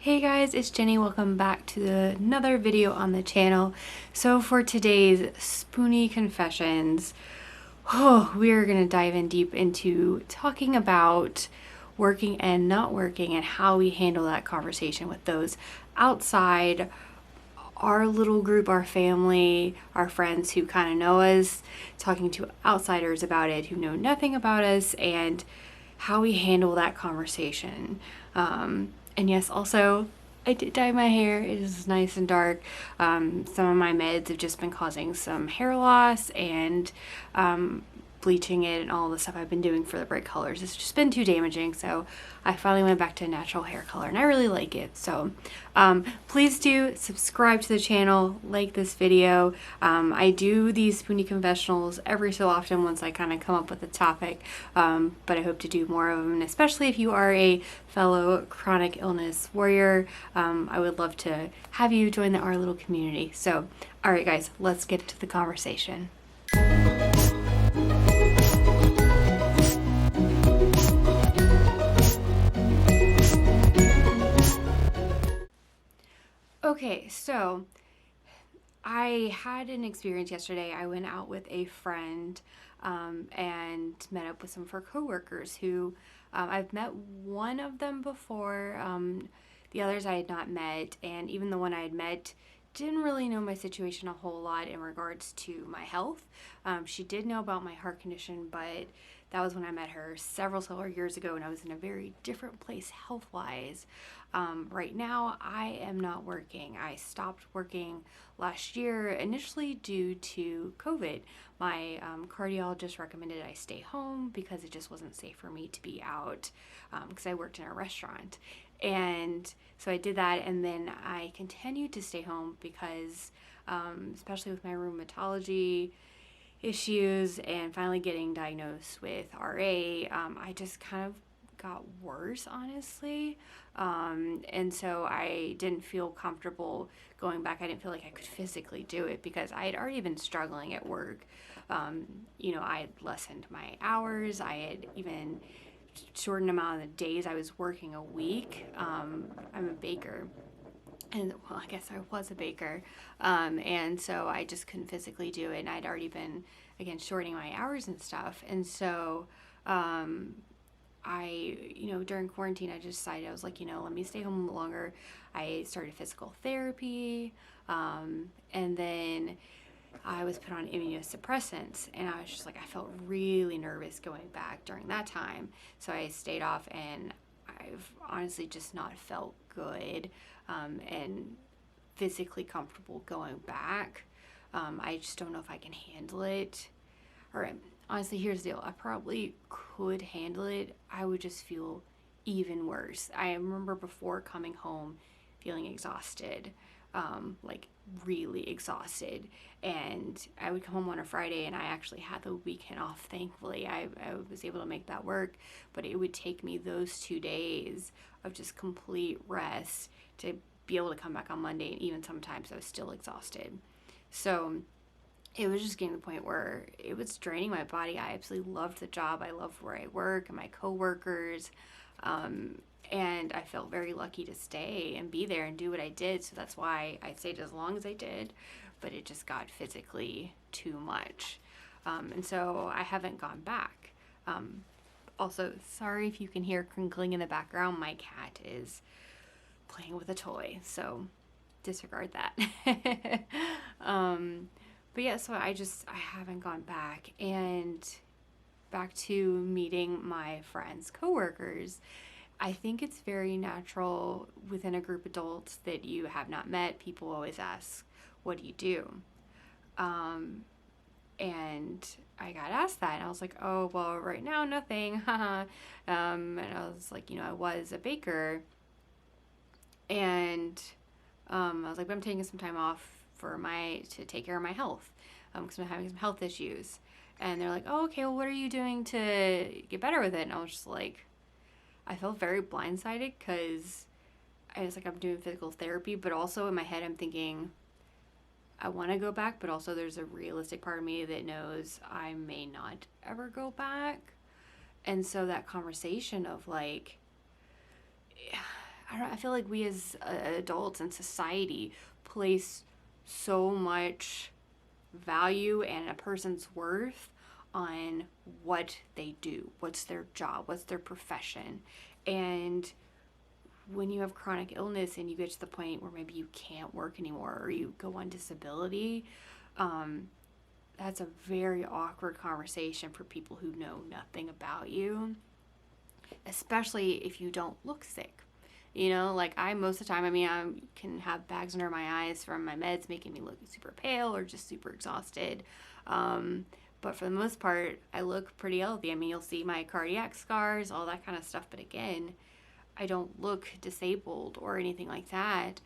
Hey guys, it's Jenny. Welcome back to another video on the channel. So for today's Spoonie Confessions, we are going to dive in deep into talking about working and not working and how we handle that conversation with those outside our little group, our family, our friends who kind of know us, talking to outsiders about it who know nothing about us, and how we handle that conversation. And yes, also, I did dye my hair. It is nice and dark. Some of my meds have just been causing some hair loss, and bleaching it and all the stuff I've been doing for the bright colors. It's just been too damaging, so I finally went back to a natural hair color, and I really like it. So please do subscribe to the channel, like this video. I do these Spoonie confessionals every so often once I kind of come up with a topic, but I hope to do more of them, and especially if you are a fellow chronic illness warrior, I would love to have you join our little community. So all right guys, let's get into the conversation. Okay, so I had an experience yesterday. I went out with a friend and met up with some of her coworkers who I've met one of them before. The others I had not met, and even the one I had met didn't really know my situation a whole lot in regards to my health. She did know about my heart condition, but that was when I met her several years ago, and I was in a very different place health-wise. Right now, I am not working. I stopped working last year, initially due to COVID. My cardiologist recommended I stay home because it just wasn't safe for me to be out because I worked in a restaurant. And so I did that, and then I continued to stay home because, especially with my rheumatology issues and finally getting diagnosed with RA, I just kind of got worse, honestly. And so I didn't feel comfortable going back. I didn't feel like I could physically do it because I had already been struggling at work. I had lessened my hours. I had even shortened amount of the days I was working a week. I'm a baker. And well, I guess I was a baker. And so I just couldn't physically do it. And I'd already been, again, shortening my hours and stuff. And so during quarantine, I just decided, I was like, let me stay home longer. I started physical therapy. And then I was put on immunosuppressants, and I was just like, I felt really nervous going back during that time. So I stayed off, and I've honestly just not felt good and physically comfortable going back. I just don't know if I can handle it. Or honestly, here's the deal. I probably could handle it. I would just feel even worse. I remember before coming home feeling exhausted, like really exhausted. And I would come home on a Friday, and I actually had the weekend off, thankfully. I was able to make that work, but it would take me those 2 days of just complete rest to be able to come back on Monday, and even sometimes I was still exhausted. So it was just getting to the point where it was draining my body. I absolutely loved the job. I loved where I work and my coworkers. And I felt very lucky to stay and be there and do what I did. So that's why I stayed as long as I did, but it just got physically too much. And so I haven't gone back. Also, sorry if you can hear crinkling in the background. My cat is playing with a toy, so disregard that. But yeah, so I haven't gone back, and back to meeting my friends' coworkers. I think it's very natural within a group of adults that you have not met. People always ask, what do you do? And I got asked that, and I was like, oh, well, right now, nothing. And I was like, I was a baker, and I was like, but I'm taking some time off to take care of my health, because I'm having some health issues. And they're like, oh, okay, well, what are you doing to get better with it? And I was just like, I felt very blindsided because I was like, I'm doing physical therapy, but also in my head I'm thinking, I want to go back, but also there's a realistic part of me that knows I may not ever go back. And so that conversation of like, I feel like we as adults in society place so much value and a person's worth on what they do, what's their job, what's their profession. And when you have chronic illness and you get to the point where maybe you can't work anymore or you go on disability, um, that's a very awkward conversation for people who know nothing about you, especially if you don't look sick. You know, like I most of the time, I mean, I can have bags under my eyes from my meds making me look super pale or just super exhausted. Um, but for the most part, I look pretty healthy. I mean, you'll see my cardiac scars, all that kind of stuff. But again, I don't look disabled or anything like that.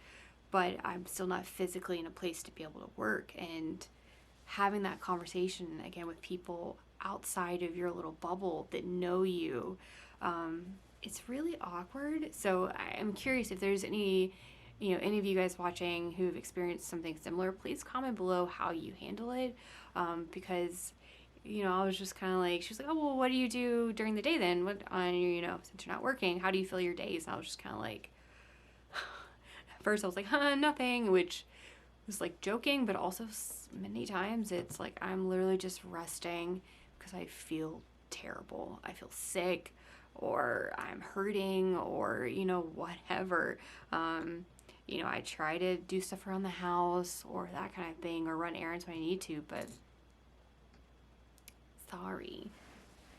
But I'm still not physically in a place to be able to work. And having that conversation again with people outside of your little bubble that know you, um, it's really awkward. So I'm curious if there's any of you guys watching who've experienced something similar. Please comment below how you handle it, because I was just kind of like, she was like, oh well, what do you do during the day then? What on since you're not working, how do you fill your days? And I was just kind of like, at first I was like, nothing, which was like joking, but also many times it's like I'm literally just resting because I feel terrible. I feel sick or I'm hurting or whatever. I try to do stuff around the house or that kind of thing or run errands when I need to, but sorry.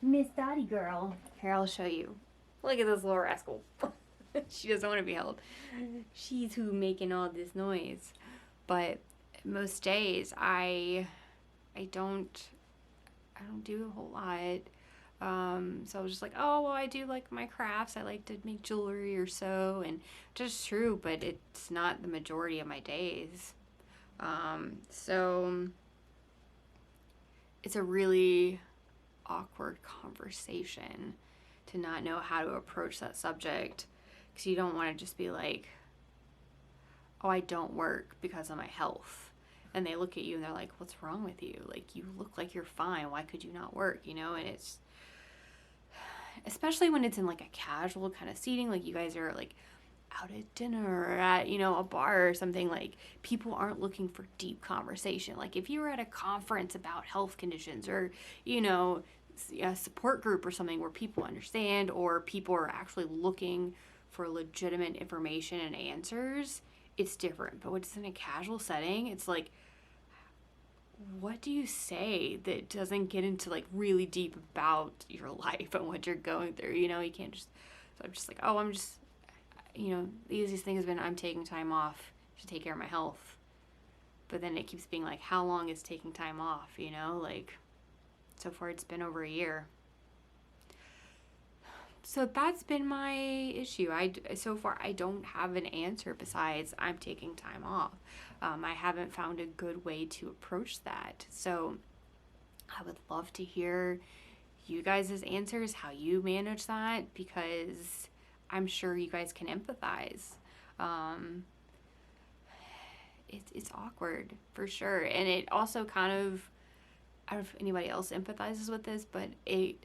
Miss Dottie girl. Here, I'll show you. Look at this little rascal. She doesn't want to be held. She's who making all this noise. But most days I don't do a whole lot. So I was just like, oh well, I do like my crafts. I like to make jewelry or so, and just true, but it's not the majority of my days. So it's a really awkward conversation to not know how to approach that subject, because you don't want to just be like, oh, I don't work because of my health. And they look at you and they're like, what's wrong with you? Like, you look like you're fine. Why could you not work? And it's, especially when it's in like a casual kind of seating, like you guys are like out at dinner or at, a bar or something, like people aren't looking for deep conversation. Like if you were at a conference about health conditions or, a support group or something where people understand or people are actually looking for legitimate information and answers, it's different. But when it's in a casual setting, it's like, what do you say that doesn't get into like really deep about your life and what you're going through? You can't just. So I'm just like, oh, I'm just, the easiest thing has been I'm taking time off to take care of my health. But then it keeps being like, how long is taking time off? Like, so far it's been over a year. So that's been my issue. So far I don't have an answer besides I'm taking time off. I haven't found a good way to approach that. So I would love to hear you guys' answers, how you manage that, because I'm sure you guys can empathize. It's awkward for sure, and it also kind of, I don't know if anybody else empathizes with this, but it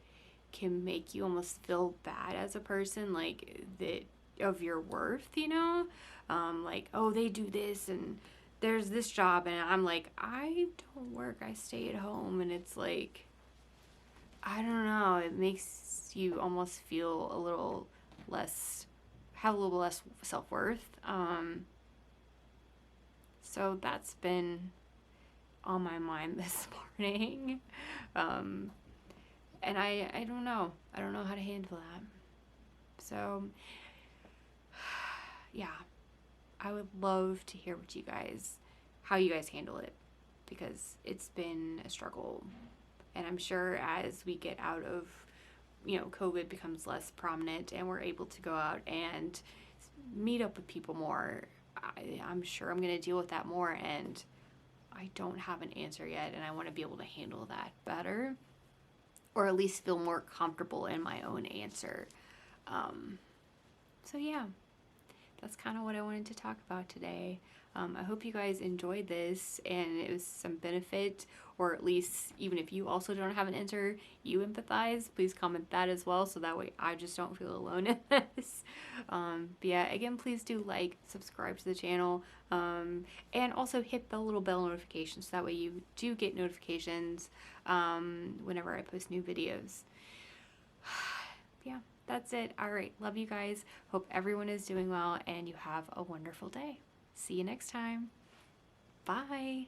can make you almost feel bad as a person, like that of your worth, like, oh, they do this and there's this job, and I'm like, I don't work, I stay at home, and it's like, I don't know, it makes you almost feel a little less, have a little less self-worth. So that's been on my mind this morning. And I don't know. I don't know how to handle that. So, yeah, I would love to hear how you guys handle it, because it's been a struggle. And I'm sure as we get out of, COVID becomes less prominent and we're able to go out and meet up with people more, I'm sure I'm going to deal with that more. And I don't have an answer yet, and I want to be able to handle that better, or at least feel more comfortable in my own answer. So yeah, that's kind of what I wanted to talk about today. I hope you guys enjoyed this and it was some benefit, or at least, even if you also don't have an enter, you empathize. Please comment that as well, so that way I just don't feel alone in this. But yeah, again, please do like, subscribe to the channel, and also hit the little bell notification so that way you do get notifications whenever I post new videos. Yeah, that's it. All right, love you guys. Hope everyone is doing well and you have a wonderful day. See you next time. Bye.